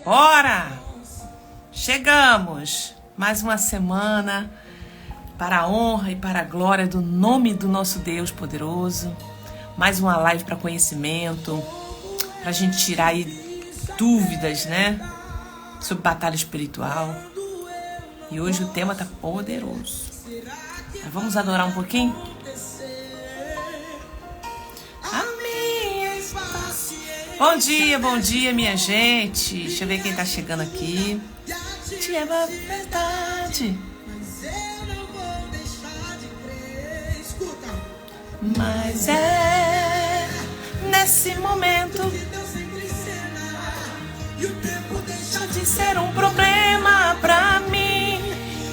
Ora, chegamos mais uma semana para a honra e para a glória do nome do nosso Deus poderoso. Mais uma live para conhecimento, para a gente tirar aí dúvidas, né, sobre batalha espiritual. E hoje o tema tá poderoso. Mas vamos adorar um pouquinho? Bom dia, minha gente. Deixa eu ver quem tá chegando aqui. Te amo a verdade, mas é nesse momento deixa de ser um problema pra mim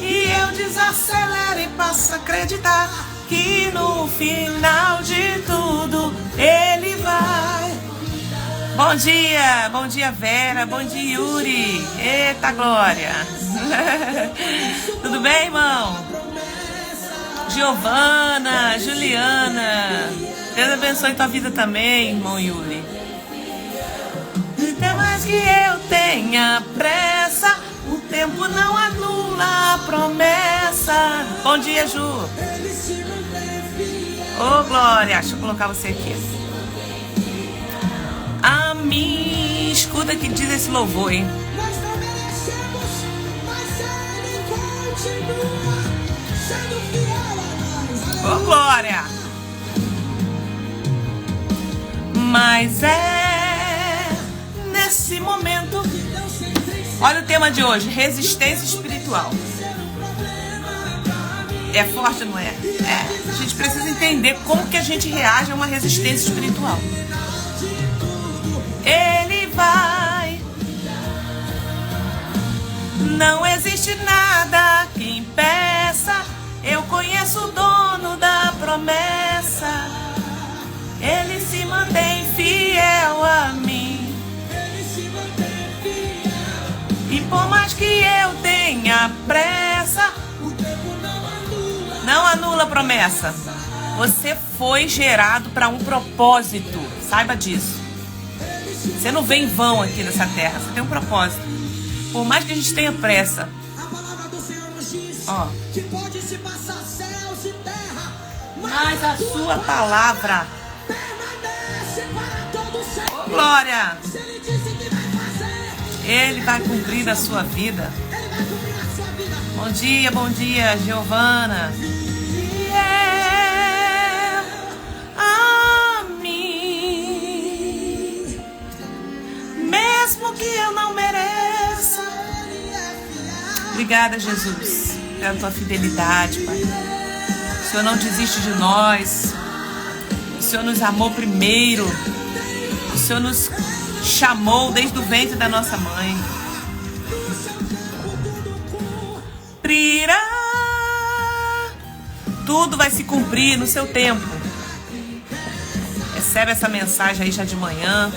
e eu desacelero e passo a acreditar que no final de tudo ele vai. Bom dia Vera, bom dia Yuri, eita glória. Tudo bem, irmão? Giovana, Juliana, Deus abençoe tua vida também, irmão Yuri. Até mais que eu tenha pressa, o tempo não anula a promessa. Bom dia, Ju. Ô, glória, deixa eu colocar você aqui. Amém. Escuta que diz esse louvor, hein? Nós não merecemos, mas ele continua sendo fiel a nós. Ô, glória. Mas é nesse momento. Olha o tema de hoje: resistência espiritual. É forte, não é? É. A gente precisa entender como que a gente reage a uma resistência espiritual. Ele vai. Não existe nada que impeça. Eu conheço o dono da promessa. Ele se mantém fiel a mim. E por mais que eu tenha pressa, o tempo não anula a promessa. Você foi gerado para um propósito. Saiba disso. Você não vem em vão aqui nessa terra. Você tem um propósito. Por mais que a gente tenha pressa. A palavra do Senhor nos diz que pode se passar céus e terra, mas a sua palavra permanece para todo sempre. Oh, glória! Se ele disse que vai fazer, ele vai cumprir a sua vida. ele vai cumprir a sua vida. Bom dia, Giovana. Mesmo que eu não mereça. Obrigada, Jesus, pela tua fidelidade, Pai. O Senhor não desiste de nós. O Senhor nos amou primeiro. O Senhor nos chamou desde o ventre da nossa mãe. Tudo vai se cumprir no seu tempo. Recebe essa mensagem aí já de manhã.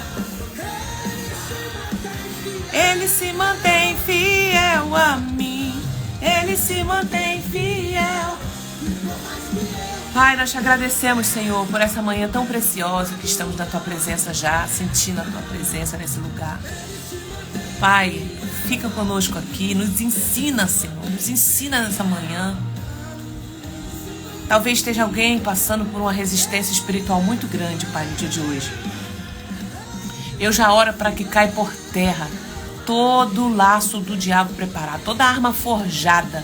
Ele se mantém fiel a mim. Ele se mantém fiel. Pai, nós te agradecemos, Senhor, por essa manhã tão preciosa que estamos na tua presença já, sentindo a tua presença nesse lugar. Pai, fica conosco aqui, nos ensina, Senhor, nos ensina nessa manhã. Talvez esteja alguém passando por uma resistência espiritual muito grande, Pai, no dia de hoje. Eu já oro para que caia por terra todo o laço do diabo preparado, toda arma forjada,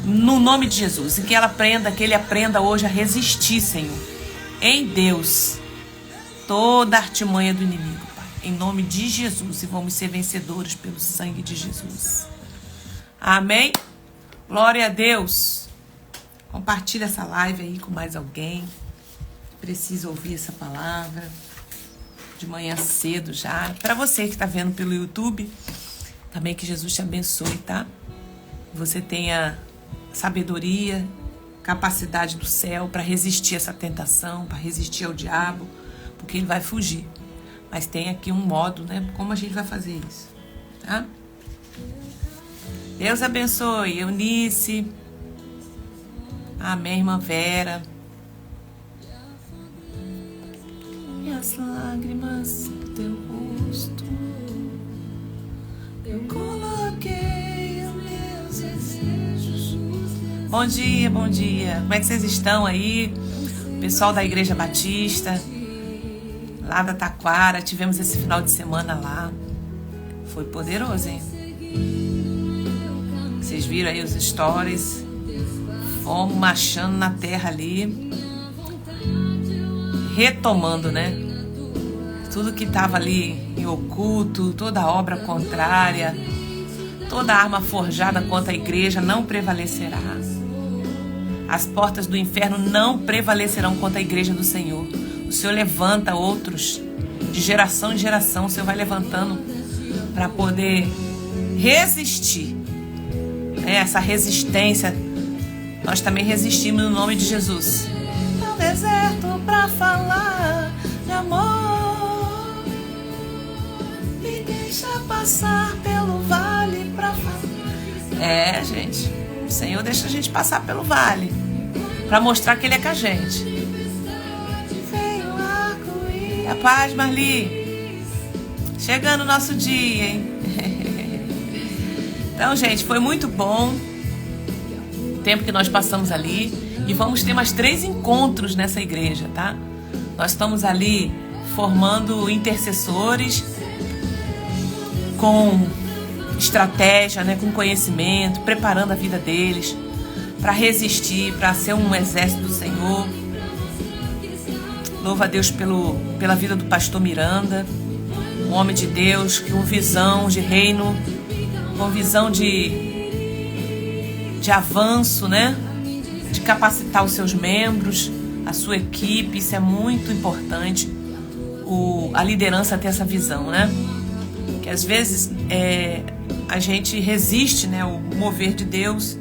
no nome de Jesus. E que ele aprenda hoje a resistir, Senhor, em Deus, toda a artimanha do inimigo, Pai, em nome de Jesus. E vamos ser vencedores pelo sangue de Jesus. Amém? Glória a Deus. Compartilha essa live aí com mais alguém que precisa ouvir essa palavra de manhã cedo já. Para você que está vendo pelo YouTube, também que Jesus te abençoe, tá? Você tenha sabedoria, capacidade do céu para resistir a essa tentação, para resistir ao diabo, porque ele vai fugir. Mas tem aqui um modo, né? Como a gente vai fazer isso, tá? Deus abençoe, Eunice. Amém, irmã Vera. E as lágrimas do teu rosto Eu coloquei os meus desejos. Bom dia, bom dia. Como é que vocês estão aí? Pessoal da Igreja Batista, lá da Taquara, tivemos esse final de semana lá. Foi poderoso, hein? Vocês viram aí os stories? Fomos marchando na terra ali, retomando, né? Tudo que estava ali em oculto, toda obra contrária, toda arma forjada contra a igreja não prevalecerá. As portas do inferno não prevalecerão contra a igreja do Senhor. O Senhor levanta outros, de geração em geração, o Senhor vai levantando para poder resistir. Essa resistência, nós também resistimos no nome de Jesus. No deserto para falar de amor, me deixa passar pelo vale para falar. Gente, o Senhor deixa a gente passar pelo vale para mostrar que Ele é com a gente. Veio o arco-íris. A paz, Marli. Chegando o nosso dia, hein? Então, gente, foi muito bom o tempo que nós passamos ali. E vamos ter mais 3 encontros nessa igreja, tá? Nós estamos ali formando intercessores com estratégia, né, com conhecimento, preparando a vida deles para resistir, para ser um exército do Senhor. Louva a Deus pela vida do pastor Miranda, um homem de Deus com visão de reino, com visão de avanço, né? De capacitar os seus membros, a sua equipe. Isso é muito importante, a liderança ter essa visão, né? Que às vezes a gente resiste, né, ao mover de Deus,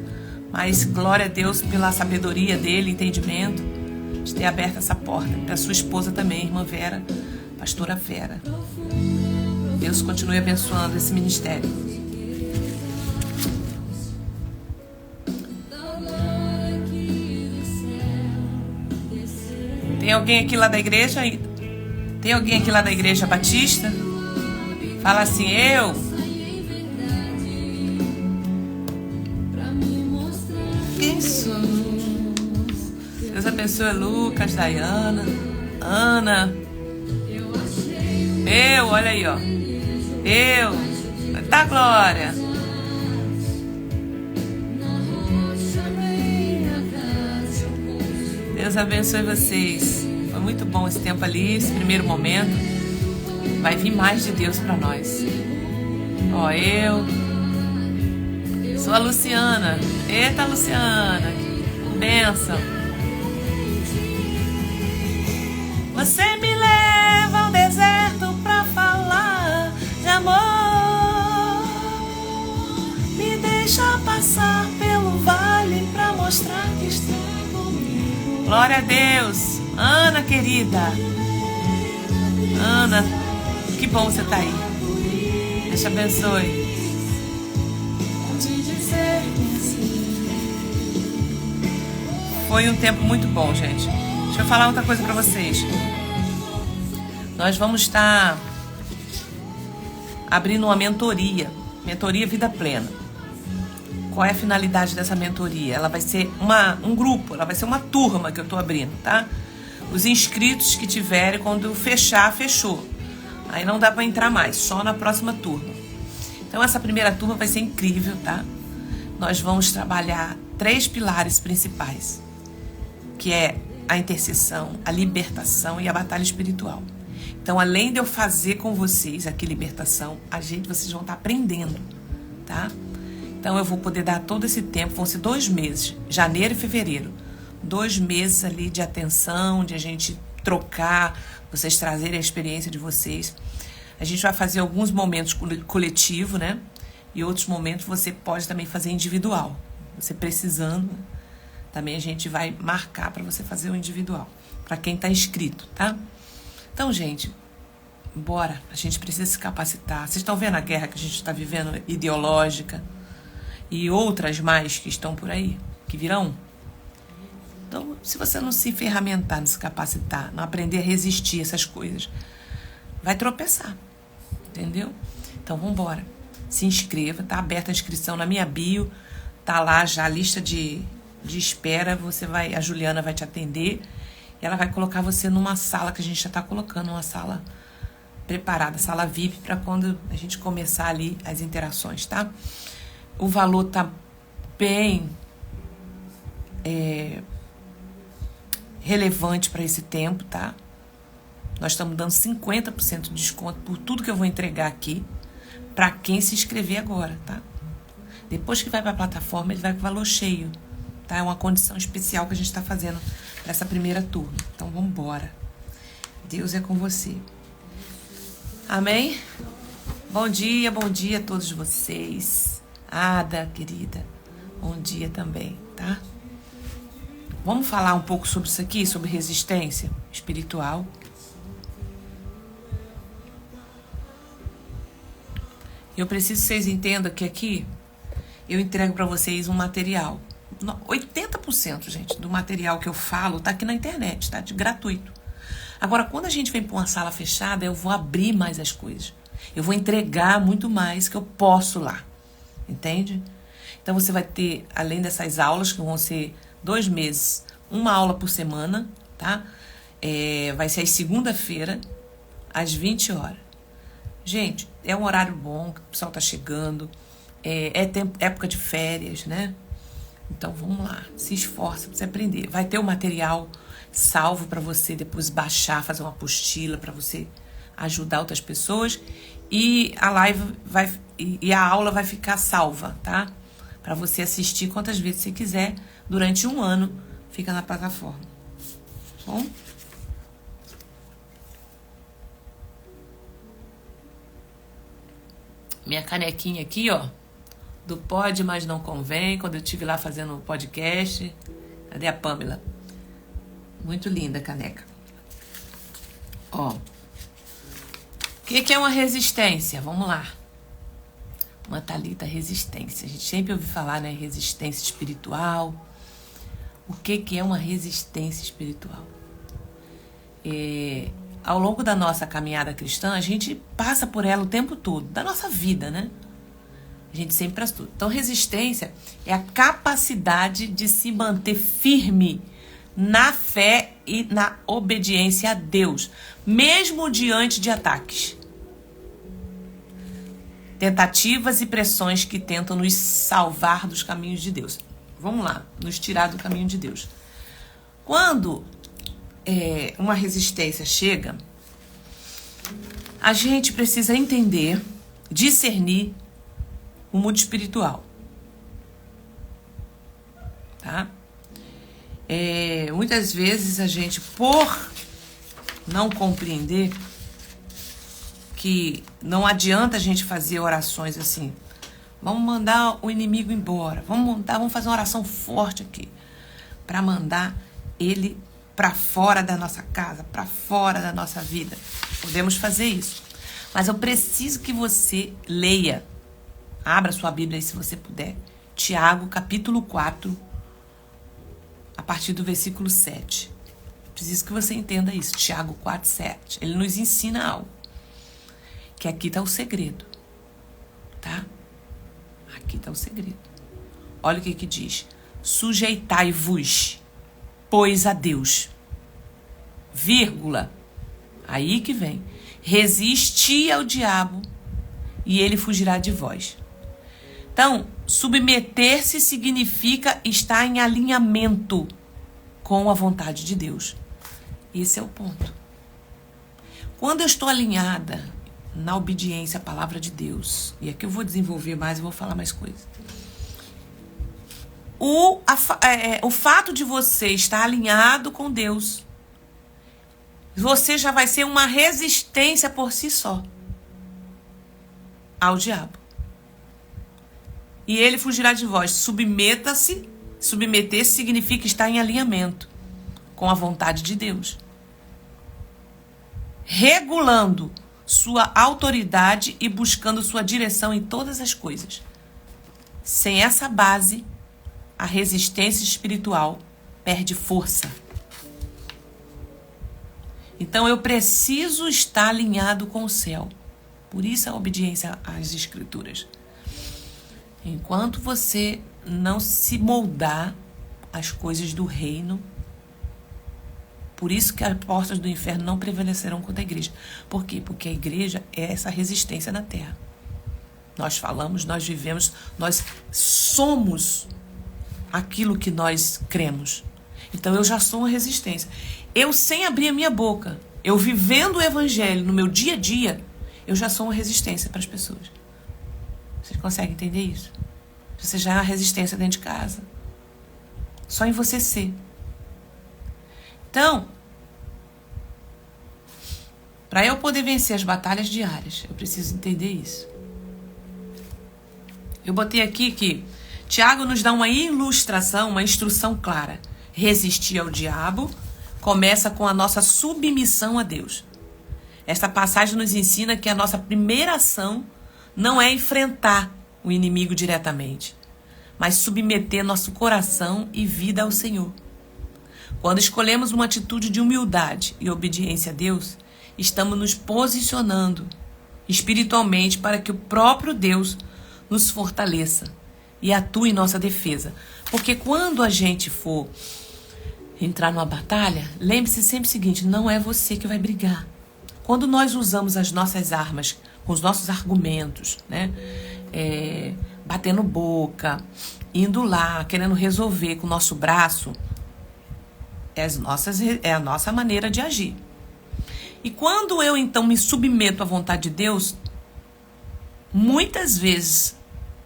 mas glória a Deus pela sabedoria dele, entendimento, de ter aberto essa porta. Para sua esposa também, irmã Vera, pastora Vera. Deus continue abençoando esse ministério. Tem alguém aqui lá da igreja? Tem alguém aqui lá da Igreja Batista? Fala assim, eu. Isso. Deus abençoe Lucas, Dayana, Ana. Eu, olha aí, ó. Eu. Tá, Glória. Deus abençoe vocês. Foi muito bom esse tempo ali, esse primeiro momento. Vai vir mais de Deus para nós. Ó, eu sou a Luciana. Eita, Luciana, bênção. Você me leva ao deserto pra falar de amor, me deixa passar pelo vale pra mostrar que está comigo. Glória a Deus. Ana, querida. Ana, que bom você tá aí. Deus te abençoe. Foi um tempo muito bom, gente. Deixa eu falar outra coisa pra vocês. Nós vamos estar abrindo uma mentoria Vida Plena. Qual é a finalidade dessa mentoria? Ela vai ser um grupo, ela vai ser uma turma que eu tô abrindo, tá? Os inscritos que tiverem, quando fechar, fechou. Aí não dá para entrar mais, só na próxima turma. Então essa primeira turma vai ser incrível, tá? Nós vamos trabalhar 3 pilares principais, que é a intercessão, a libertação e a batalha espiritual. Então, além de eu fazer com vocês aqui libertação, vocês vão estar aprendendo, tá? Então eu vou poder dar todo esse tempo, vão ser 2 meses, janeiro e fevereiro. 2 meses ali de atenção, de a gente trocar, vocês trazerem a experiência de vocês. A gente vai fazer alguns momentos coletivo, né? E outros momentos você pode também fazer individual. Você precisando, também a gente vai marcar para você fazer o individual. Para quem está inscrito, tá? Então, gente, bora. A gente precisa se capacitar. Vocês estão vendo a guerra que a gente está vivendo, ideológica? E outras mais que estão por aí, que virão? Então, se você não se ferramentar, não se capacitar, não aprender a resistir a essas coisas, vai tropeçar, entendeu? Então, vamos embora. se inscreva, tá aberta a inscrição na minha bio, tá lá já a lista de espera, a Juliana vai te atender, e ela vai colocar você numa sala que a gente já tá colocando, uma sala preparada, sala VIP, para quando a gente começar ali as interações, tá? O valor tá bem relevante para esse tempo, tá? Nós estamos dando 50% de desconto por tudo que eu vou entregar aqui para quem se inscrever agora, tá? Depois que vai para a plataforma, ele vai com valor cheio, tá? É uma condição especial que a gente está fazendo para essa primeira turma. Então, vamos embora. Deus é com você. Amém? Bom dia a todos vocês. Ada, querida, bom dia também, tá? Vamos falar um pouco sobre isso aqui, sobre resistência espiritual. Eu preciso que vocês entendam que aqui eu entrego para vocês um material. 80%, gente, do material que eu falo tá aqui na internet, tá? De gratuito. Agora, quando a gente vem para uma sala fechada, eu vou abrir mais as coisas. Eu vou entregar muito mais que eu posso lá. Entende? Então, você vai ter, além dessas aulas, que vão ser 2 meses, uma aula por semana, tá? Vai ser às segunda-feira, às 20 horas. Gente, é um horário bom, o pessoal tá chegando, época de férias, né? Então, vamos lá, se esforça para você aprender. Vai ter o material salvo para você depois baixar, fazer uma apostila para você ajudar outras pessoas. E a live e a aula vai ficar salva, tá? Para você assistir quantas vezes você quiser durante 1 ano, fica na plataforma. Bom? Minha canequinha aqui, ó, do Pode, Mas Não Convém, quando eu estive lá fazendo o podcast. Cadê a Pamela? Muito linda a caneca. Ó. O que é uma resistência? Vamos lá. Uma Thalita, resistência. A gente sempre ouve falar, né? Resistência espiritual. O que é uma resistência espiritual? Ao longo da nossa caminhada cristã, a gente passa por ela o tempo todo, da nossa vida, né? A gente sempre faz tudo. Então, resistência é a capacidade de se manter firme na fé e na obediência a Deus, mesmo diante de ataques, tentativas e pressões que tentam nos salvar dos caminhos de Deus. Vamos lá, nos tirar do caminho de Deus. Quando uma resistência chega, a gente precisa entender, discernir o mundo espiritual, tá? Muitas vezes a gente, por não compreender que não adianta a gente fazer orações assim, vamos mandar o inimigo embora, vamos fazer uma oração forte aqui para mandar ele para fora da nossa casa, para fora da nossa vida. Podemos fazer isso, mas eu preciso que você leia, abra sua Bíblia aí se você puder, Tiago capítulo 4, a partir do versículo 7. Preciso que você entenda isso. Tiago 4, 7. Ele nos ensina algo. Que aqui está o segredo. Tá? Aqui está o segredo. Olha o que diz. Sujeitai-vos, pois a Deus. Vírgula. Aí que vem. Resisti ao diabo e ele fugirá de vós. Então, submeter-se significa estar em alinhamento com a vontade de Deus. Esse é o ponto. Quando eu estou alinhada na obediência à palavra de Deus, e aqui eu vou desenvolver mais, eu vou falar mais coisas. O fato de você estar alinhado com Deus, você já vai ser uma resistência por si só ao diabo. E ele fugirá de vós. Submeta-se. Submeter-se significa estar em alinhamento com a vontade de Deus. Regulando sua autoridade e buscando sua direção em todas as coisas. Sem essa base, a resistência espiritual perde força. Então eu preciso estar alinhado com o céu. Por isso a obediência às Escrituras. Enquanto você não se moldar às coisas do reino, por isso que as portas do inferno não prevalecerão contra a igreja. Por quê? Porque a igreja é essa resistência na terra. Nós falamos, nós vivemos, nós somos aquilo que nós cremos. Então eu já sou uma resistência. Eu, sem abrir a minha boca, eu vivendo o evangelho no meu dia a dia, eu já sou uma resistência para as pessoas. Vocês conseguem entender isso? Você já é uma resistência dentro de casa. Só em você ser. Então, para eu poder vencer as batalhas diárias, eu preciso entender isso. Eu botei aqui que Tiago nos dá uma ilustração, uma instrução clara. Resistir ao diabo começa com a nossa submissão a Deus. Esta passagem nos ensina que a nossa primeira ação não é enfrentar o inimigo diretamente, mas submeter nosso coração e vida ao Senhor. Quando escolhemos uma atitude de humildade e obediência a Deus, estamos nos posicionando espiritualmente para que o próprio Deus nos fortaleça e atue em nossa defesa. Porque quando a gente for entrar numa batalha, lembre-se sempre o seguinte, não é você que vai brigar. Quando nós usamos as nossas armas, com os nossos argumentos, né? Batendo boca, indo lá, querendo resolver com o nosso braço, é a nossa maneira de agir. E quando eu, então, me submeto à vontade de Deus, muitas vezes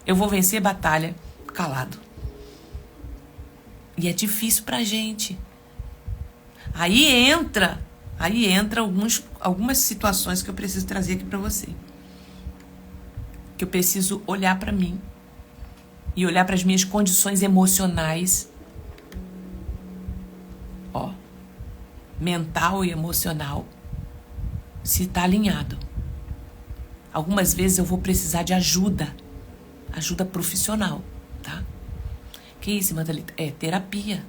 eu vou vencer a batalha calado. E é difícil pra gente. Aí entra algumas situações que eu preciso trazer aqui pra você. Que eu preciso olhar pra mim e olhar para as minhas condições emocionais, mental e emocional, se está alinhado. Algumas vezes eu vou precisar de ajuda profissional, tá? Que isso, Madalita? É terapia.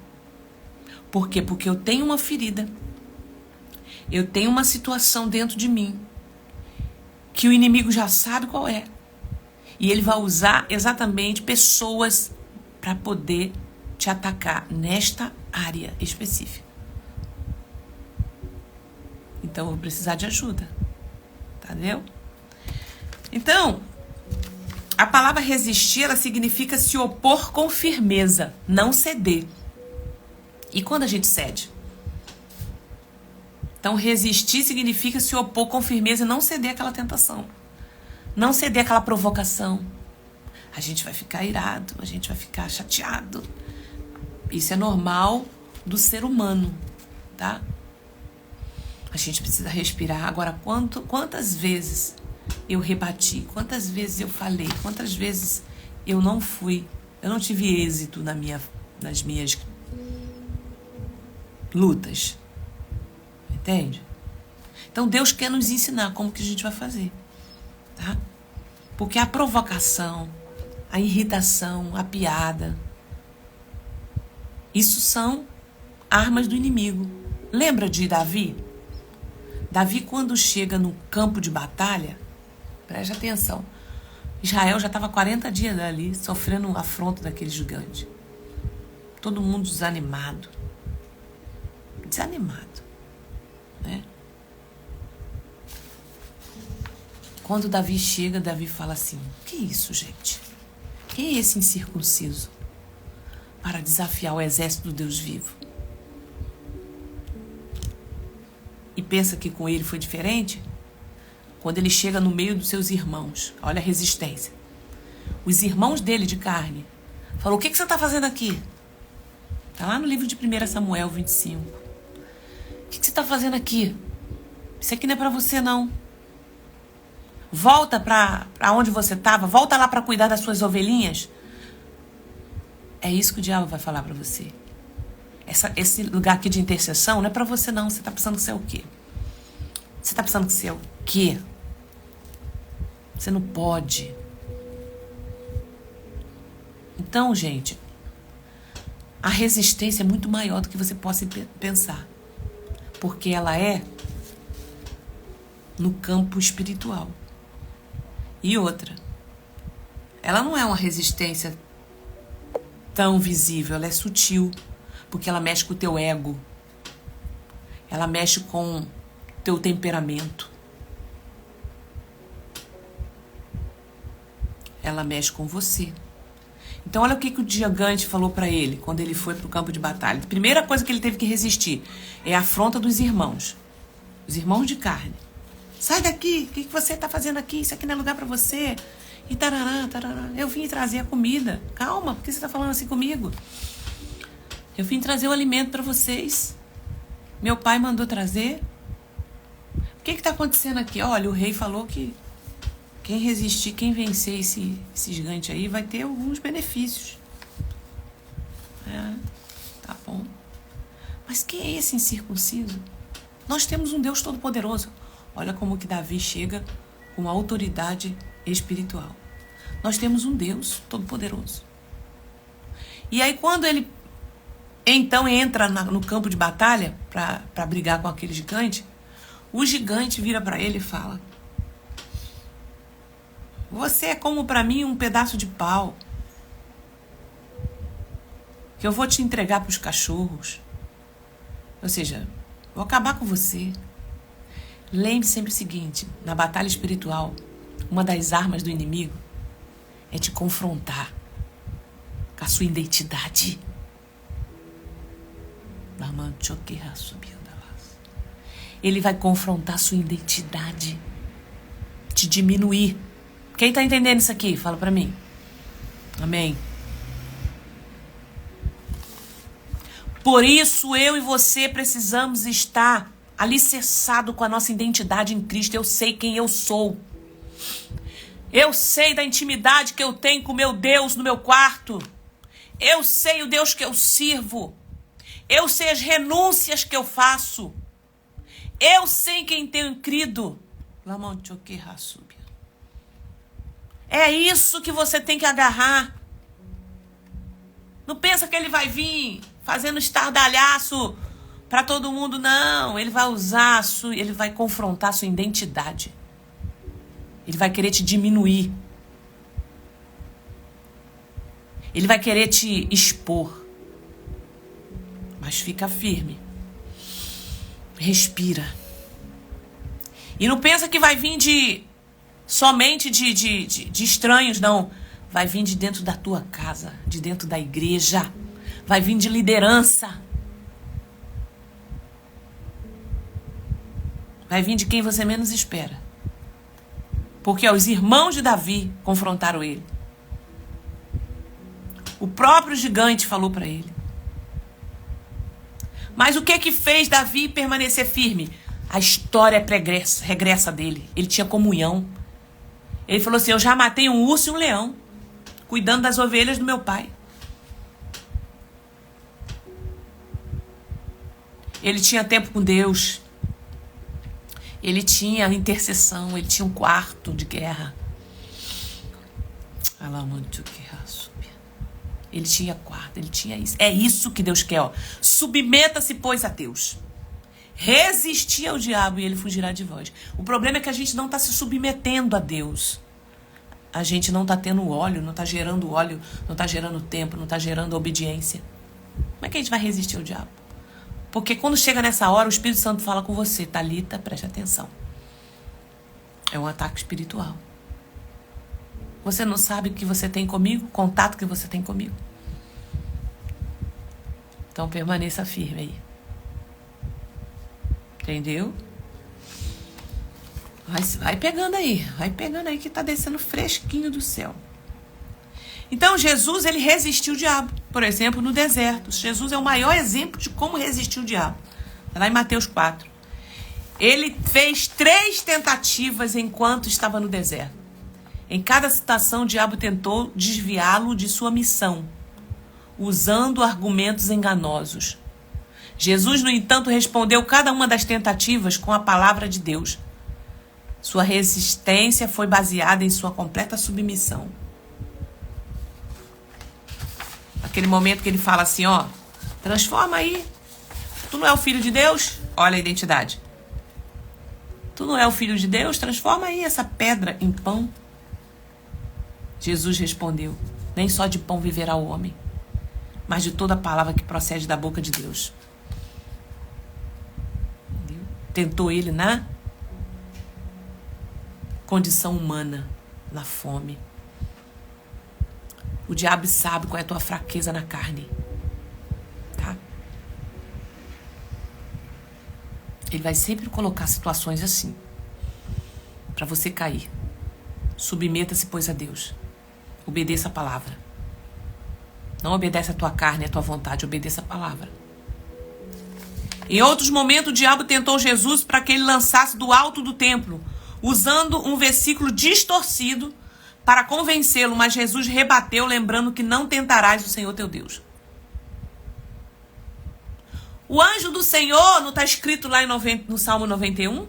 Por quê? Porque eu tenho uma ferida, eu tenho uma situação dentro de mim que o inimigo já sabe qual é. E ele vai usar exatamente pessoas para poder te atacar nesta área específica. Então, eu vou precisar de ajuda. Entendeu? Então, a palavra resistir, ela significa se opor com firmeza, não ceder. E quando a gente cede? Então, resistir significa se opor com firmeza e não ceder àquela tentação. Não ceder àquela provocação. A gente vai ficar irado, a gente vai ficar chateado. Isso é normal do ser humano, tá? A gente precisa respirar. Agora, quantas vezes eu rebati, quantas vezes eu falei, quantas vezes eu não tive êxito nas minhas lutas. Entende? Então, Deus quer nos ensinar como que a gente vai fazer. Tá? Porque a provocação, a irritação, a piada, isso são armas do inimigo. Lembra de Davi? Davi, quando chega no campo de batalha, preste atenção, Israel já estava 40 dias ali, sofrendo um afronto daquele gigante. Todo mundo desanimado. Né? Quando Davi chega, Davi fala assim, que isso, gente? Quem é esse incircunciso para desafiar o exército do Deus vivo? E pensa que com ele foi diferente? Quando ele chega no meio dos seus irmãos, olha a resistência. Os irmãos dele de carne falou, o que você está fazendo aqui? Está lá no livro de 1 Samuel 25. O que você está fazendo aqui? Isso aqui não é para você, não. Volta para onde você estava. Volta lá para cuidar das suas ovelhinhas. É isso que o diabo vai falar para você. Esse lugar aqui de intercessão não é para você, não. Você está pensando que você é o quê? Você está pensando que você é o quê? Você não pode. Então, gente, a resistência é muito maior do que você possa pensar. Porque ela é no campo espiritual. E outra, ela não é uma resistência tão visível, ela é sutil, porque ela mexe com o teu ego, ela mexe com o teu temperamento, ela mexe com você. Então olha o que o gigante falou para ele quando ele foi para o campo de batalha. A primeira coisa que ele teve que resistir é a afronta dos irmãos, os irmãos de carne. Sai daqui, o que você está fazendo aqui? Isso aqui não é lugar para você. E tarará, tarará. Eu vim trazer a comida. Calma, por que você está falando assim comigo? Eu vim trazer o alimento para vocês. Meu pai mandou trazer. O que está acontecendo aqui? Olha, o rei falou que quem resistir, quem vencer esse gigante aí vai ter alguns benefícios. Tá bom. Mas quem é esse incircunciso? Nós temos um Deus todo-poderoso. Olha como que Davi chega com uma autoridade espiritual. Nós temos um Deus todo-poderoso. E aí quando ele então entra no campo de batalha para brigar com aquele gigante, o gigante vira para ele e fala: você é como para mim um pedaço de pau que eu vou te entregar para os cachorros. Ou seja, vou acabar com você. Lembre sempre o seguinte: na batalha espiritual, uma das armas do inimigo é te confrontar com a sua identidade. Ele vai confrontar a sua identidade, te diminuir. Quem está entendendo isso aqui? Fala para mim. Amém. Por isso, eu e você precisamos estar alicerçado com a nossa identidade em Cristo. Eu sei quem eu sou. Eu sei da intimidade que eu tenho com o meu Deus no meu quarto. Eu sei o Deus que eu sirvo. Eu sei as renúncias que eu faço. Eu sei em quem tenho crido. É isso que você tem que agarrar. Não pensa que ele vai vir fazendo estardalhaço para todo mundo, não. Ele vai usar ele vai confrontar a sua identidade. Ele vai querer te diminuir. Ele vai querer te expor. Mas fica firme. Respira. E não pensa que vai vir somente de estranhos, não. Vai vir de dentro da tua casa, de dentro da igreja. Vai vir de liderança. Vai vir de quem você menos espera. Porque os irmãos de Davi confrontaram ele. O próprio gigante falou para ele. Mas o que fez Davi permanecer firme? A história regressa dele. Ele tinha comunhão. Ele falou assim: eu já matei um urso e um leão, cuidando das ovelhas do meu pai. Ele tinha tempo com Deus. Ele tinha intercessão. Ele tinha um quarto de guerra. Ele tinha quarto, ele tinha isso. É isso que Deus quer, ó. Submeta-se, pois, a Deus. Resistir ao diabo e ele fugirá de vós. O problema é que a gente não está se submetendo a Deus. A gente não está tendo óleo, não está gerando óleo, não está gerando tempo, não está gerando obediência. Como é que a gente vai resistir ao diabo? Porque quando chega nessa hora, o Espírito Santo fala com você: Thalita, preste atenção. É um ataque espiritual. Você não sabe o que você tem comigo? Contato que você tem comigo? Então permaneça firme aí. Entendeu? Vai pegando aí que tá descendo fresquinho do céu. Então Jesus, ele resistiu o diabo. Por exemplo, no deserto. Jesus é o maior exemplo de como resistir o diabo. Está lá em Mateus 4. Ele fez 3 tentativas enquanto estava no deserto. Em cada situação, o diabo tentou desviá-lo de sua missão, usando argumentos enganosos. Jesus, no entanto, respondeu cada uma das tentativas com a palavra de Deus. Sua resistência foi baseada em sua completa submissão. Aquele momento que ele fala assim, ó, transforma aí. Tu não é o filho de Deus? Olha a identidade. Tu não é o filho de Deus? Transforma aí essa pedra em pão. Jesus respondeu: nem só de pão viverá o homem, mas de toda palavra que procede da boca de Deus. Entendeu? Tentou ele na condição humana, na fome. O diabo sabe qual é a tua fraqueza na carne. Tá? Ele vai sempre colocar situações assim, para você cair. Submeta-se, pois, a Deus. Obedeça a palavra. Não obedece a tua carne, a tua vontade, obedeça a palavra. Em outros momentos, o diabo tentou Jesus para que ele lançasse do alto do templo, usando um versículo distorcido para convencê-lo, mas Jesus rebateu, lembrando que não tentarás o Senhor teu Deus. O anjo do Senhor, não está escrito lá no Salmo 91?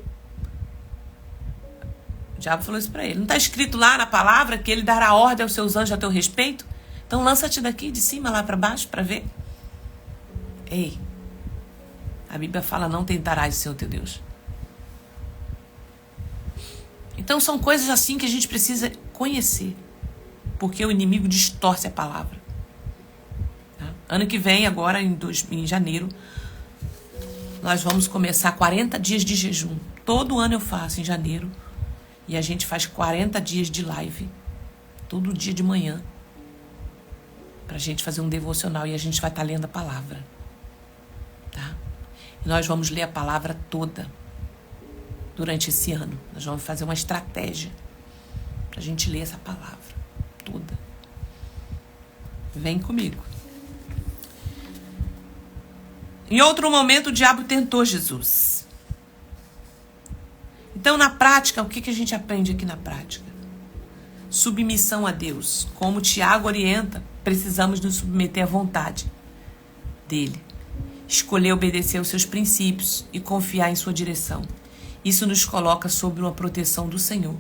O diabo falou isso para ele. Não está escrito lá na palavra que ele dará ordem aos seus anjos a teu respeito? Então lança-te daqui, de cima lá para baixo, para ver. Ei, a Bíblia fala: não tentarás o Senhor teu Deus. Então são coisas assim que a gente precisa conhecer, porque o inimigo distorce a palavra. Tá? Ano que vem, agora em janeiro, nós vamos começar 40 dias de jejum. Todo ano eu faço em janeiro. E a gente faz 40 dias de live. Todo dia de manhã. Pra gente fazer um devocional. E a gente vai estar lendo a palavra. Tá? E nós vamos ler a palavra toda. Durante esse ano. Nós vamos fazer uma estratégia. Pra gente ler essa palavra. Toda. Vem comigo. Em outro momento, o diabo tentou Jesus. Então, na prática, o que a gente aprende aqui na prática? Submissão a Deus. Como Tiago orienta, precisamos nos submeter à vontade dele. Escolher obedecer aos seus princípios e confiar em sua direção. Isso nos coloca sob uma proteção do Senhor,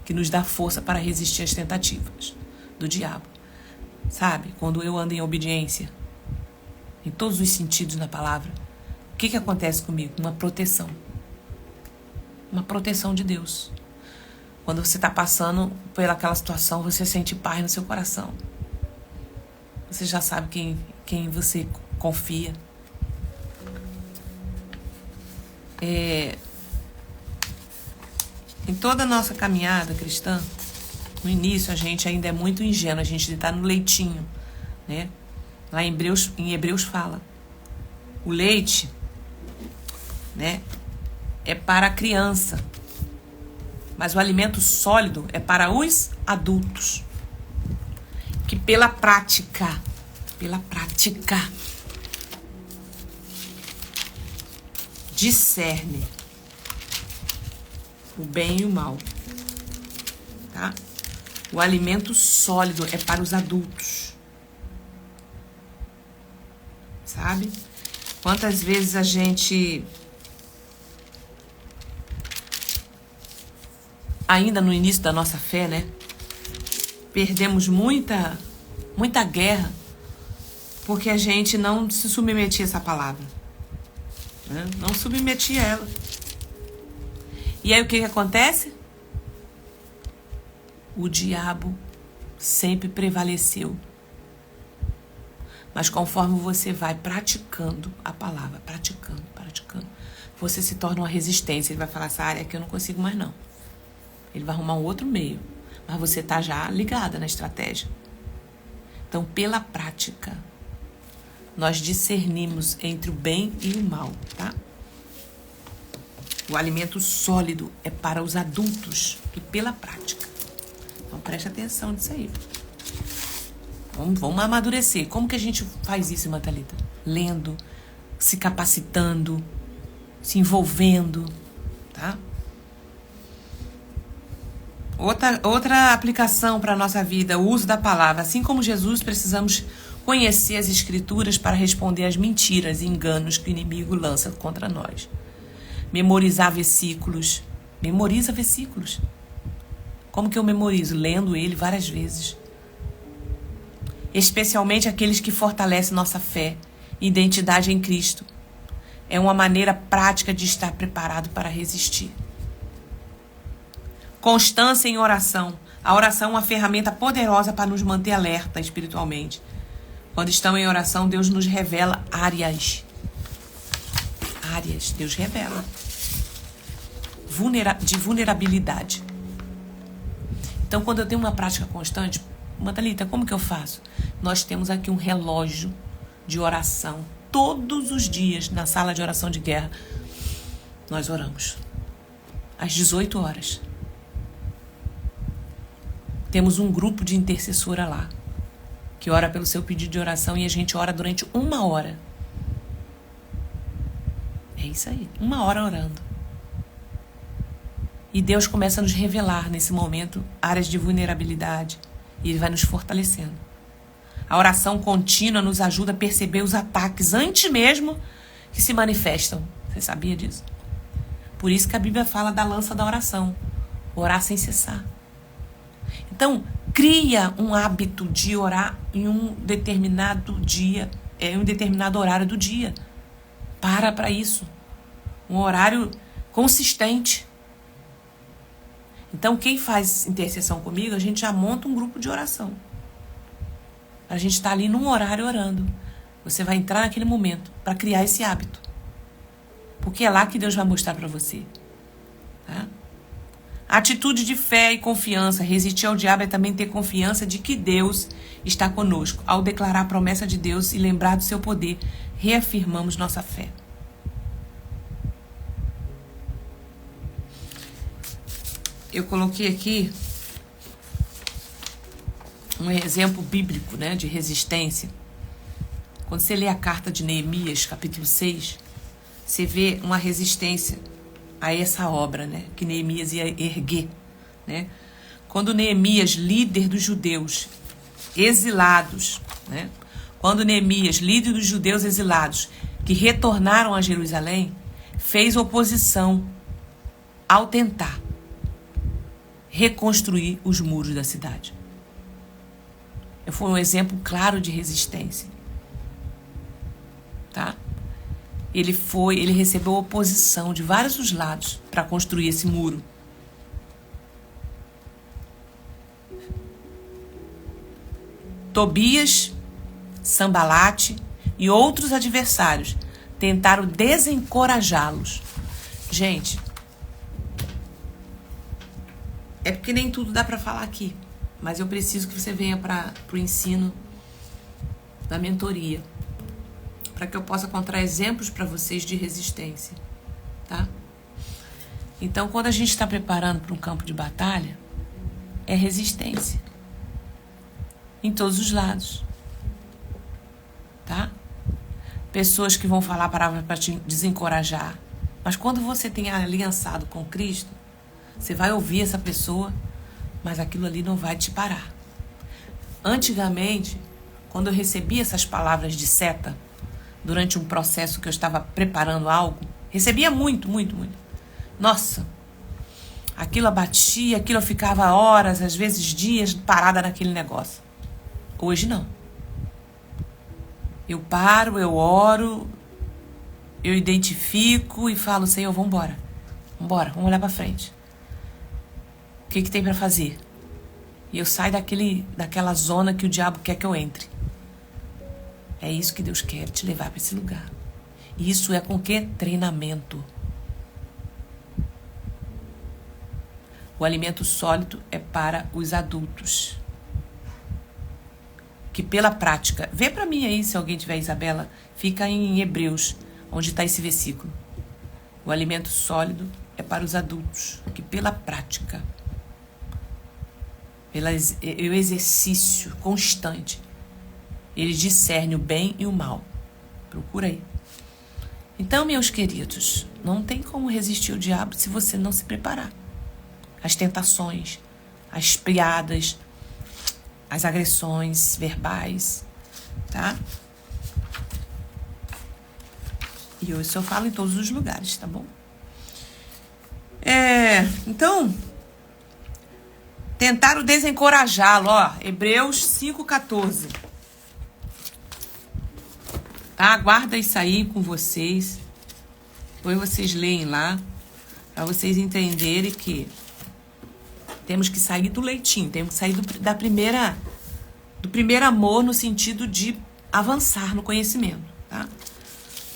que nos dá força para resistir às tentativas do diabo. Sabe, quando eu ando em obediência, em todos os sentidos na palavra, o que acontece comigo? Uma proteção. Uma proteção de Deus. Quando você está passando pelaquela situação, você sente paz no seu coração. Você já sabe quem você confia. Em toda a nossa caminhada cristã, no início a gente ainda é muito ingênuo, a gente está no leitinho, né? Lá em Hebreus fala, o leite, né, é para a criança, mas o alimento sólido é para os adultos, que pela prática, discerne o bem e o mal, tá? O alimento sólido é para os adultos. Sabe? Quantas vezes a gente, ainda no início da nossa fé, né? Perdemos muita guerra porque a gente não se submetia a essa palavra. Né? Não submetia a ela. E aí o que acontece? O diabo sempre prevaleceu. Mas conforme você vai praticando a palavra, praticando, você se torna uma resistência. Ele vai falar, essa área aqui eu não consigo mais não. Ele vai arrumar um outro meio. Mas você está já ligada na estratégia. Então, pela prática, nós discernimos entre o bem e o mal, tá? O alimento sólido é para os adultos e pela prática. Então, preste atenção nisso aí. Vamos amadurecer. Como que a gente faz isso, irmã Thalita? Lendo, se capacitando, se envolvendo, tá? Outra aplicação para a nossa vida, o uso da palavra. Assim como Jesus, precisamos conhecer as Escrituras para responder às mentiras e enganos que o inimigo lança contra nós. Memorizar versículos. Memoriza versículos. Como que eu memorizo? Lendo ele várias vezes. Especialmente aqueles que fortalecem nossa fé e identidade em Cristo. É uma maneira prática de estar preparado para resistir. Constância em oração. A oração é uma ferramenta poderosa para nos manter alerta espiritualmente. Quando estamos em oração, Deus nos revela áreas. Deus revela. De vulnerabilidade. Então, quando eu tenho uma prática constante, Madalita, como que eu faço? Nós temos aqui um relógio de oração. Todos os dias, na sala de oração de guerra, nós oramos. Às 18 horas. Temos um grupo de intercessora lá, que ora pelo seu pedido de oração, e a gente ora durante 1 hora. É isso aí, 1 hora orando. E Deus começa a nos revelar, nesse momento, áreas de vulnerabilidade. E Ele vai nos fortalecendo. A oração contínua nos ajuda a perceber os ataques antes mesmo que se manifestam. Você sabia disso? Por isso que a Bíblia fala da lança da oração. Orar sem cessar. Então, cria um hábito de orar em um determinado dia, em um determinado horário do dia. Para isso. Um horário consistente. Então, quem faz intercessão comigo, a gente já monta um grupo de oração. A gente está ali num horário orando. Você vai entrar naquele momento para criar esse hábito. Porque é lá que Deus vai mostrar para você. Tá? Atitude de fé e confiança. Resistir ao diabo é também ter confiança de que Deus está conosco. Ao declarar a promessa de Deus e lembrar do seu poder, reafirmamos nossa fé. Eu coloquei aqui um exemplo bíblico, né, de resistência. Quando você lê a carta de Neemias, capítulo 6, você vê uma resistência a essa obra, né, que Neemias ia erguer. Né? Quando Neemias, líder dos judeus exilados, né, quando Neemias, líder dos judeus exilados, que retornaram a Jerusalém, fez oposição ao tentar reconstruir os muros da cidade. Foi um exemplo claro de resistência. Tá? Ele recebeu oposição de vários dos lados para construir esse muro. Tobias, Sambalate e outros adversários tentaram desencorajá-los. Gente, é porque nem tudo dá para falar aqui, mas eu preciso que você venha para o ensino da mentoria, para que eu possa contar exemplos para vocês de resistência, tá? Então, quando a gente está preparando para um campo de batalha, é resistência em todos os lados, tá? Pessoas que vão falar palavras para te desencorajar, mas quando você tem aliançado com Cristo, você vai ouvir essa pessoa, mas aquilo ali não vai te parar. Antigamente, quando eu recebia essas palavras de seta, durante um processo que eu estava preparando algo, recebia muito. Nossa, aquilo abatia, aquilo eu ficava horas, às vezes dias, parada naquele negócio. Hoje não. Eu paro, eu oro, eu identifico e falo, Senhor, vamos vamos olhar para frente. O que tem para fazer? E eu saio daquela zona que o diabo quer que eu entre. É isso que Deus quer, te levar para esse lugar. E isso é com que? Treinamento. O alimento sólido é para os adultos. Que pela prática... Vê para mim aí, se alguém tiver, Isabela. Fica em Hebreus, onde está esse versículo. O alimento sólido é para os adultos. Que pela prática... o exercício constante, ele discerne o bem e o mal. Procura aí. Então, meus queridos, não tem como resistir ao diabo se você não se preparar. As tentações, as piadas, as agressões verbais, tá? E isso eu falo em todos os lugares, tá bom? Então... tentaram desencorajá-lo, ó. Hebreus 5,14. Tá? Guarda isso aí com vocês. Depois vocês leem lá. Para vocês entenderem que Temos que sair do leitinho, temos que sair do primeiro amor no sentido de avançar no conhecimento, tá?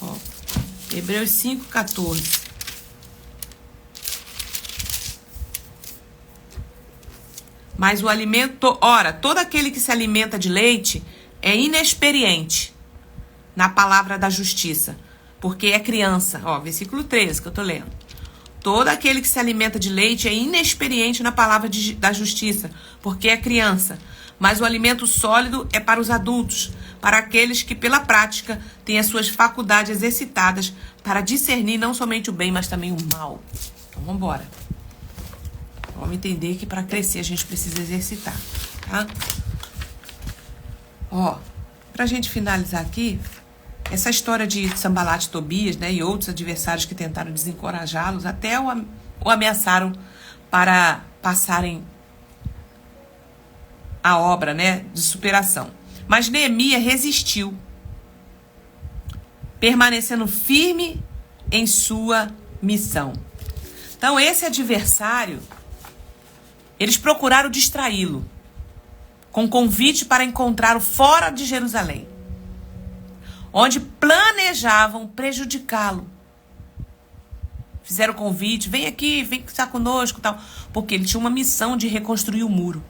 Ó, Hebreus 5:14. Mas o alimento, ora, todo aquele que se alimenta de leite é inexperiente na palavra da justiça, porque é criança. Ó, versículo 13 que eu tô lendo. Todo aquele que se alimenta de leite é inexperiente na palavra da justiça, porque é criança. Mas o alimento sólido é para os adultos, para aqueles que, pela prática, têm as suas faculdades exercitadas para discernir não somente o bem, mas também o mal. Então, vamos embora. Vamos entender que para crescer a gente precisa exercitar, tá? Ó, pra gente finalizar aqui, essa história de Sanbalat e Tobias, né, e outros adversários que tentaram desencorajá-los, até o ameaçaram para passarem a obra, né, de superação. Mas Neemias resistiu, permanecendo firme em sua missão. Então, esse adversário, eles procuraram distraí-lo com convite para encontrá-lo fora de Jerusalém, onde planejavam prejudicá-lo. Fizeram convite, vem aqui, vem estar conosco, tal, porque ele tinha uma missão de reconstruir o muro.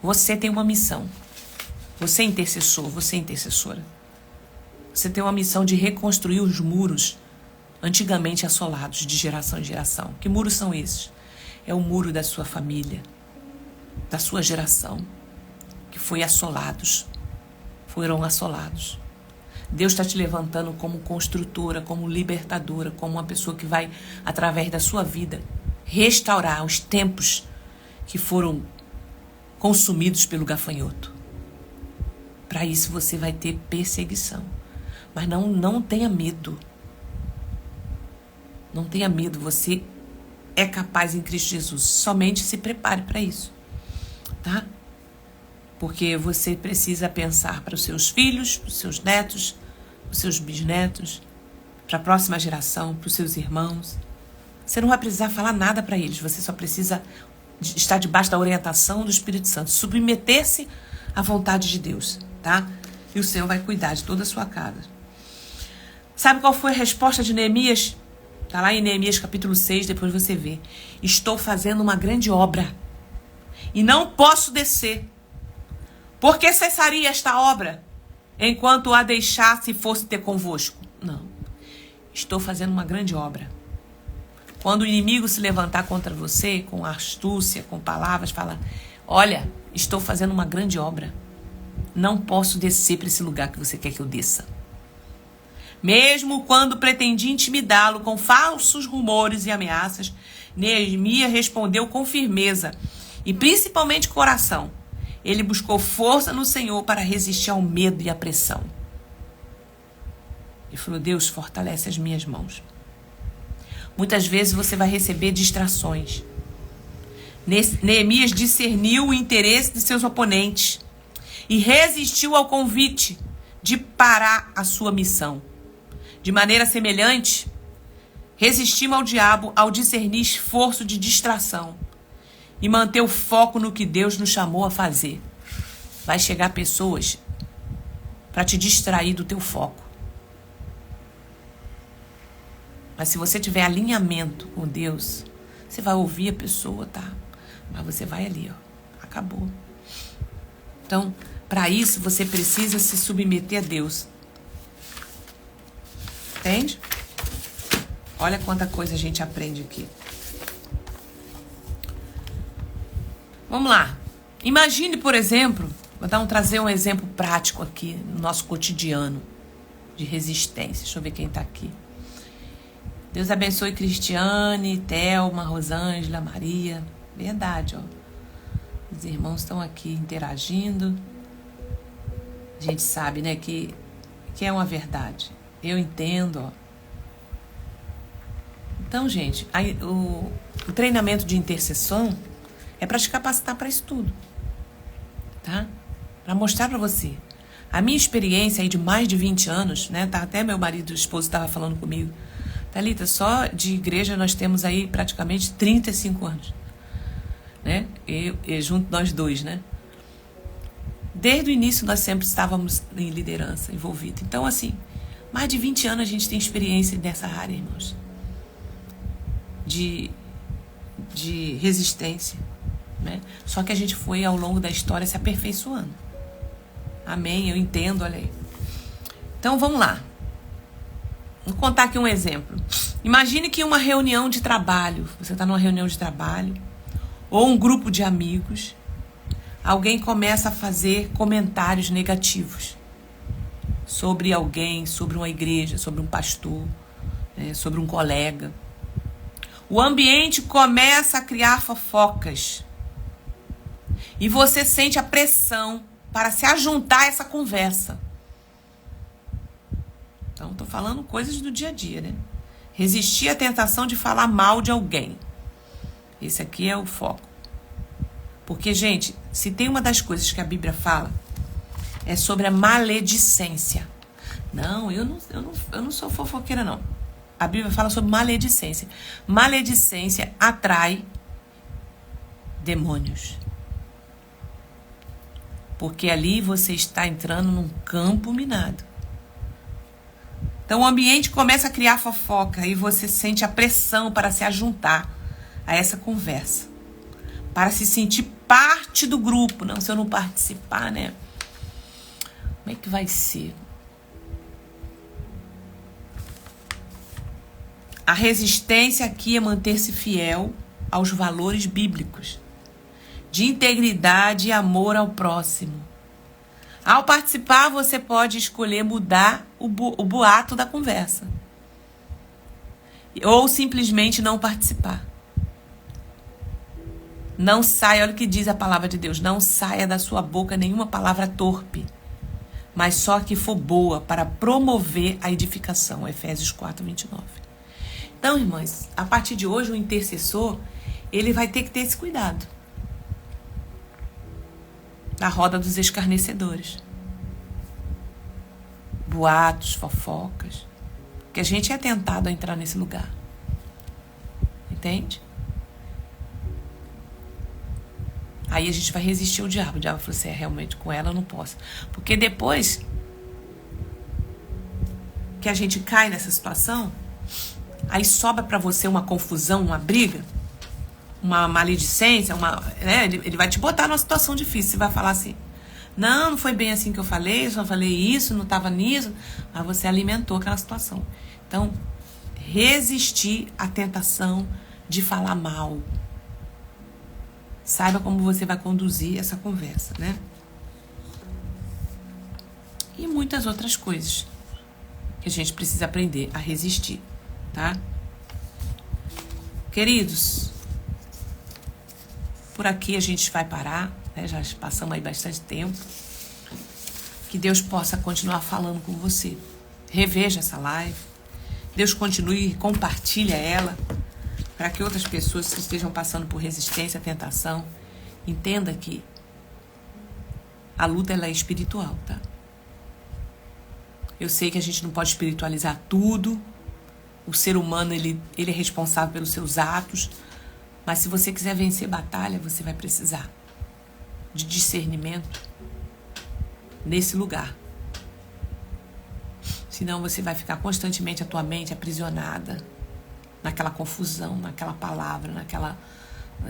Você tem uma missão. Você é intercessor, você é intercessora. Você tem uma missão de reconstruir os muros antigamente assolados de geração em geração. Que muros são esses? É o muro da sua família, da sua geração, que foram assolados. Deus está te levantando como construtora, como libertadora, como uma pessoa que vai, através da sua vida, restaurar os tempos que foram consumidos pelo gafanhoto. Para isso você vai ter perseguição. Mas não tenha medo. Não tenha medo, você é capaz em Cristo Jesus. Somente se prepare para isso, tá? Porque você precisa pensar para os seus filhos, para os seus netos, para os seus bisnetos, para a próxima geração, para os seus irmãos. Você não vai precisar falar nada para eles, você só precisa estar debaixo da orientação do Espírito Santo, submeter-se à vontade de Deus, tá? E o Senhor vai cuidar de toda a sua casa. Sabe qual foi a resposta de Neemias? Está lá em Neemias capítulo 6, depois você vê. Estou fazendo uma grande obra e não posso descer. Por que cessaria esta obra enquanto a deixasse e fosse ter convosco? Não. Estou fazendo uma grande obra. Quando o inimigo se levantar contra você, com astúcia, com palavras, fala: olha, estou fazendo uma grande obra. Não posso descer para esse lugar que você quer que eu desça. Mesmo quando pretendia intimidá-lo com falsos rumores e ameaças, Neemias respondeu com firmeza e principalmente coração. Ele buscou força no Senhor para resistir ao medo e à pressão. Ele falou: Deus, fortalece as minhas mãos. Muitas vezes você vai receber distrações. Neemias discerniu o interesse de seus oponentes e resistiu ao convite de parar a sua missão. De maneira semelhante, resistimos ao diabo ao discernir esforço de distração e manter o foco no que Deus nos chamou a fazer. Vai chegar pessoas para te distrair do teu foco. Mas se você tiver alinhamento com Deus, você vai ouvir a pessoa, tá? Mas você vai ali, ó. Acabou. Então, para isso, você precisa se submeter a Deus. Entende? Olha quanta coisa a gente aprende aqui. Vamos lá. Imagine, por exemplo, trazer um exemplo prático aqui no nosso cotidiano de resistência. Deixa eu ver quem está aqui. Deus abençoe Cristiane, Thelma, Rosângela, Maria. Verdade, ó. Os irmãos estão aqui interagindo. A gente sabe, né, que é uma verdade. Eu entendo, ó. Então, gente, o treinamento de intercessão é para te capacitar para isso tudo, tá? Para mostrar para você. A minha experiência aí de mais de 20 anos, né? Tá, até meu marido, o esposo, estava falando comigo. Thalita, só de igreja nós temos aí praticamente 35 anos. né? E junto nós dois, né? Desde o início nós sempre estávamos em liderança, envolvidos. Então, assim, mais de 20 anos a gente tem experiência nessa área, irmãos. De resistência, né? Só que a gente foi ao longo da história se aperfeiçoando. Amém? Eu entendo, olha aí. Então, vamos lá. Vou contar aqui um exemplo. Imagine que uma reunião de trabalho, você está numa reunião de trabalho, ou um grupo de amigos, alguém começa a fazer comentários negativos sobre alguém, sobre uma igreja, sobre um pastor, né, sobre um colega. O ambiente começa a criar fofocas. E você sente a pressão para se ajuntar a essa conversa. Então, estou falando coisas do dia a dia, né? Resistir à tentação de falar mal de alguém. Esse aqui é o foco. Porque, gente, se tem uma das coisas que a Bíblia fala, é sobre a maledicência. Não, eu não sou fofoqueira, não. A Bíblia fala sobre maledicência. Maledicência atrai demônios. Porque ali você está entrando num campo minado. Então o ambiente começa a criar fofoca e você sente a pressão para se ajuntar a essa conversa. Para se sentir parte do grupo. Não, se eu não participar, né? Como é que vai ser? A resistência aqui é manter-se fiel aos valores bíblicos, de integridade e amor ao próximo. Ao participar, você pode escolher mudar o boato da conversa. Ou simplesmente não participar. Não saia, olha o que diz a palavra de Deus, não saia da sua boca nenhuma palavra torpe, mas só que for boa para promover a edificação. Efésios 4:29. Então, irmãs, a partir de hoje, o intercessor, ele vai ter que ter esse cuidado. Da roda dos escarnecedores. Boatos, fofocas. Porque a gente é tentado a entrar nesse lugar. Entende? Aí a gente vai resistir ao diabo. O diabo falou assim, realmente com ela eu não posso. Porque depois que a gente cai nessa situação, aí sobra pra você uma confusão, uma briga, uma maledicência, né? Ele vai te botar numa situação difícil. Você vai falar assim, não foi bem assim que eu falei, só falei isso, não estava nisso. Mas você alimentou aquela situação. Então, resistir à tentação de falar mal. Saiba como você vai conduzir essa conversa, né? E muitas outras coisas que a gente precisa aprender a resistir, tá? Queridos, por aqui a gente vai parar, né? Já passamos aí bastante tempo. Que Deus possa continuar falando com você. Reveja essa live. Deus continue, compartilha ela, para que outras pessoas que estejam passando por resistência, tentação, entenda que a luta ela é espiritual, tá? Eu sei que a gente não pode espiritualizar tudo. O ser humano, ele é responsável pelos seus atos. Mas se você quiser vencer batalha, você vai precisar de discernimento nesse lugar. Senão você vai ficar constantemente a tua mente aprisionada naquela confusão, naquela palavra, naquela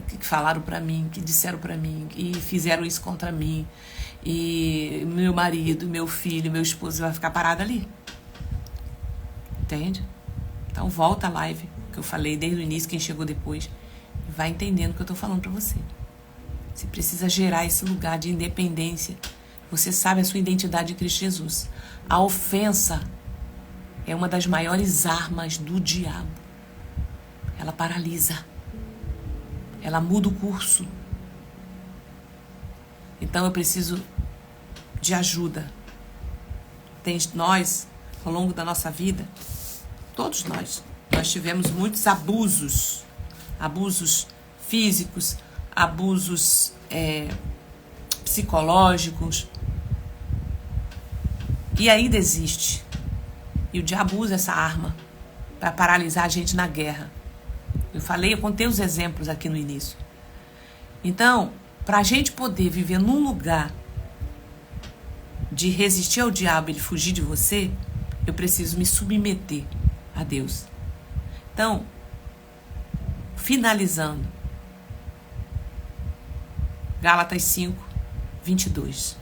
que falaram pra mim, que disseram pra mim, e fizeram isso contra mim, e meu marido, meu filho, meu esposo vai ficar parado ali. Entende? Então volta a live que eu falei desde o início, quem chegou depois, vai entendendo o que eu tô falando pra você. Você precisa gerar esse lugar de independência. Você sabe a sua identidade em Cristo Jesus. A ofensa é uma das maiores armas do diabo. Ela paralisa. Ela muda o curso. Então eu preciso de ajuda. Nós, ao longo da nossa vida, todos nós tivemos muitos abusos. Abusos físicos, abusos psicológicos. E ainda existe. E o diabo usa essa arma para paralisar a gente na guerra. Eu contei os exemplos aqui no início. Então, para a gente poder viver num lugar de resistir ao diabo e ele fugir de você, eu preciso me submeter a Deus. Então, finalizando, Gálatas 5, 22.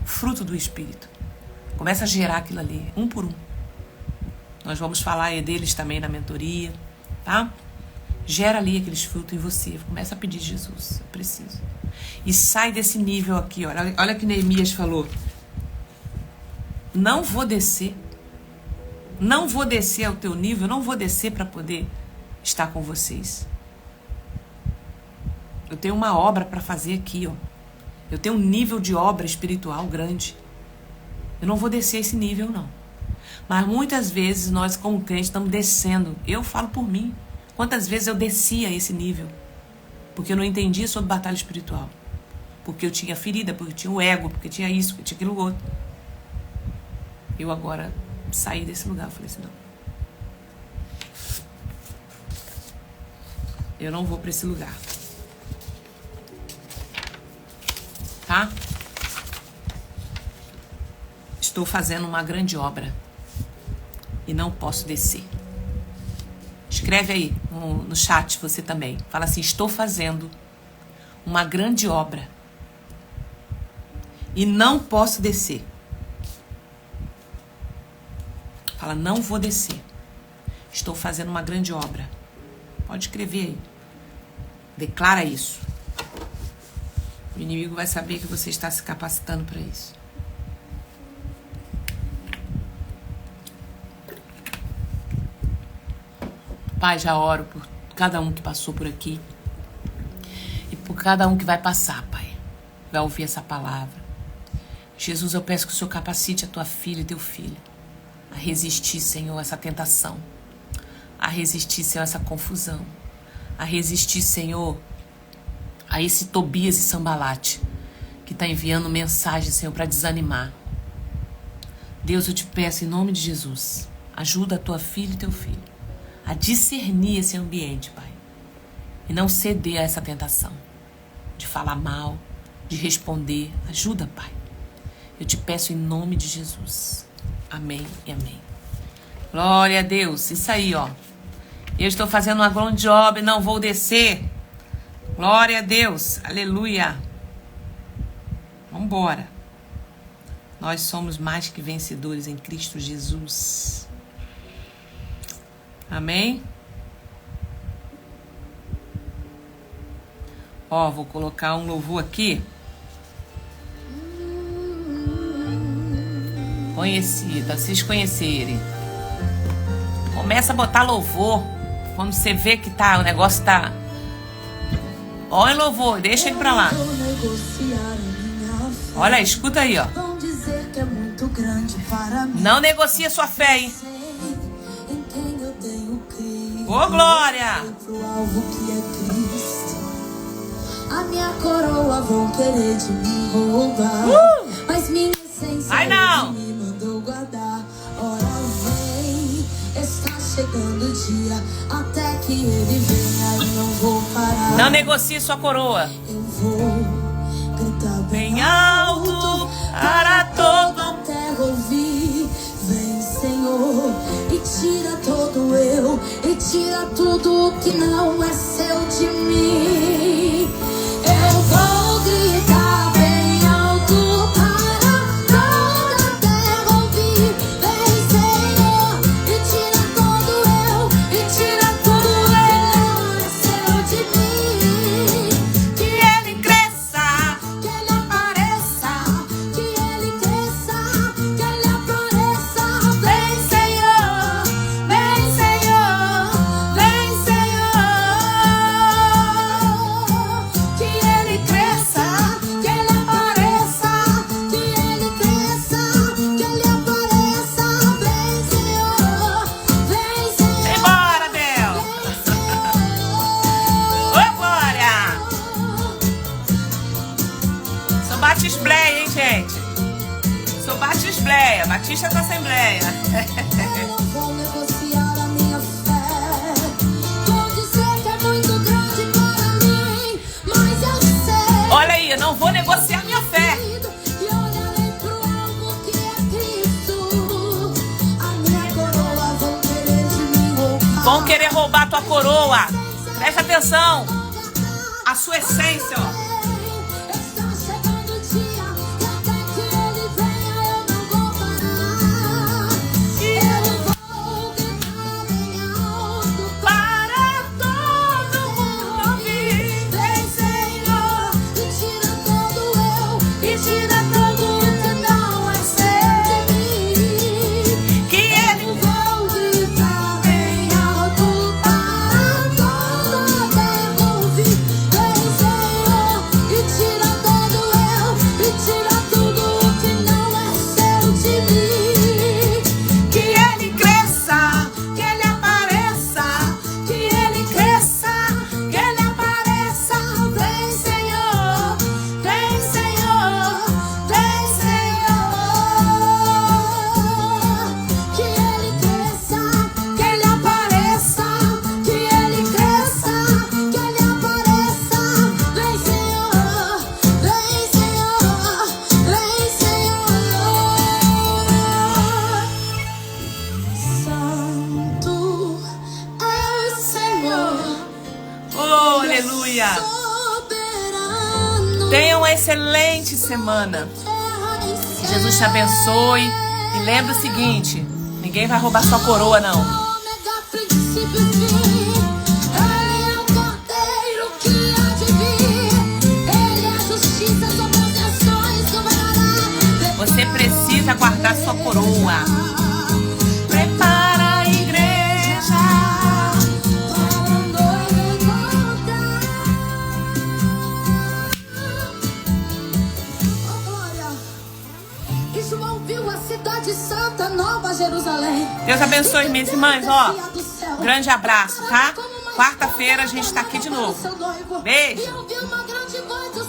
Fruto do Espírito. Começa a gerar aquilo ali, um por um. Nós vamos falar deles também na mentoria, tá? Gera ali aqueles frutos em você. Começa a pedir, Jesus, eu preciso. E sai desse nível aqui, olha o que Neemias falou. Não vou descer. Não vou descer ao teu nível, não vou descer para poder estar com vocês. Eu tenho uma obra para fazer aqui, ó. Eu tenho um nível de obra espiritual grande. Eu não vou descer esse nível, não. Mas muitas vezes nós, como crentes, estamos descendo. Eu falo por mim. Quantas vezes eu descia esse nível? Porque eu não entendia sobre batalha espiritual. Porque eu tinha ferida, porque eu tinha o ego, porque eu tinha isso, porque eu tinha aquilo outro. Eu agora saí desse lugar. Eu falei assim, não. Eu não vou para esse lugar. Tá? Estou fazendo uma grande obra e não posso descer. Escreve aí no chat você também. Fala assim, estou fazendo uma grande obra e não posso descer. Fala, não vou descer. Estou fazendo uma grande obra. Pode escrever aí. Declara isso. O inimigo vai saber que você está se capacitando para isso. Pai, já oro por cada um que passou por aqui. E por cada um que vai passar, Pai. Vai ouvir essa palavra. Jesus, eu peço que o Senhor capacite a tua filha e teu filho a resistir, Senhor, a essa tentação. A resistir, Senhor, a essa confusão. A resistir, Senhor, a esse Tobias e Sambalate que está enviando mensagem, Senhor, para desanimar. Deus, eu te peço em nome de Jesus, ajuda a tua filha e teu filho a discernir esse ambiente, Pai, e não ceder a essa tentação de falar mal, de responder. Ajuda, Pai. Eu te peço em nome de Jesus. Amém e amém. Glória a Deus. Isso aí, ó. Eu estou fazendo uma grande obra e não vou descer. Glória a Deus. Aleluia. Vambora. Nós somos mais que vencedores em Cristo Jesus. Amém? Ó, vou colocar um louvor aqui. Conhecida, vocês conhecerem. Começa a botar louvor. Quando você vê que tá, o negócio tá... Olha o louvor, deixa ele pra lá. Olha, escuta aí, ó. Não negocia sua fé, hein? Ô, glória! A minha coroa vão querer de me roubar, mas minha essência ai, não! me mandou guardar. Ora vem, está chegando o dia, até que ele venha eu não vou parar. Não negocie sua coroa. Eu vou gritar Bem alto para todo. a terra ouvir. Vem, Senhor, e tira todo eu, e tira tudo que não é seu de mim. Eu vou gritar bem alto para toda a terra ouvir. Vem, Senhor, e tira todo eu, e tira tudo que não é seu de mim. Que ele cresça. Que ele apareça, que ele cresça, que ele apareça. Vem, Senhor. Vem, Senhor. Vem, Senhor. Que ele cresça, que ele apareça, que ele cresça, que ele apareça. Vem, Senhor, vem, Senhor. Embora, Bel. Oi, glória. Sou Batisbleia, hein, gente? Sou Batisbleia. Batista da Assembleia. Eu não vou negociar a minha fé. Vou dizer que é muito grande para mim, mas eu dia. Não vou negociar minha fé. E olharei pro alvo que é Cristo. A minha coroa vão querer de mim roubar. Vão querer roubar tua coroa. Presta atenção. A sua essência, ó. Está chegando o dia que até que ele venha eu não vou parar. Eu vou gritar bem alto Para todo mundo ouvir. Vem, Senhor, e tira todo eu, e tira todo o que não é seu de mim. Que ele Eu vou gritar bem alto para todo mundo ouvir. Vem, Senhor, e tira todo eu, e tira tudo o que não é seu de mim. que ele cresça, que ele apareça, Que ele cresça, que ele apareça. Vem, Senhor, vem, Senhor, vem, Senhor. Que ele cresça, que ele apareça. Que ele cresça, que ele apareça. Vem, Senhor, vem, Senhor, vem, Senhor. Santo é o Senhor. Oh, aleluia. Soberano. Tenha uma excelente semana. Que Jesus te abençoe. E lembre o seguinte: ninguém vai roubar sua coroa, não. Ômega, princípio e fim. Ele é o cordeiro que há de vir. Ele é a justiça sobre as nações governará. Você precisa guardar sua coroa. Prepara a igreja. Para a noiva encontrar. Oh, glória. E João viu a cidade santa, Nova Jerusalém. Deus abençoe, minhas irmãs. Ó, Do céu. grande abraço, tá? Quarta-feira a gente tá aqui de novo. Seu noivo. Beijo. E ouviu uma grande voz do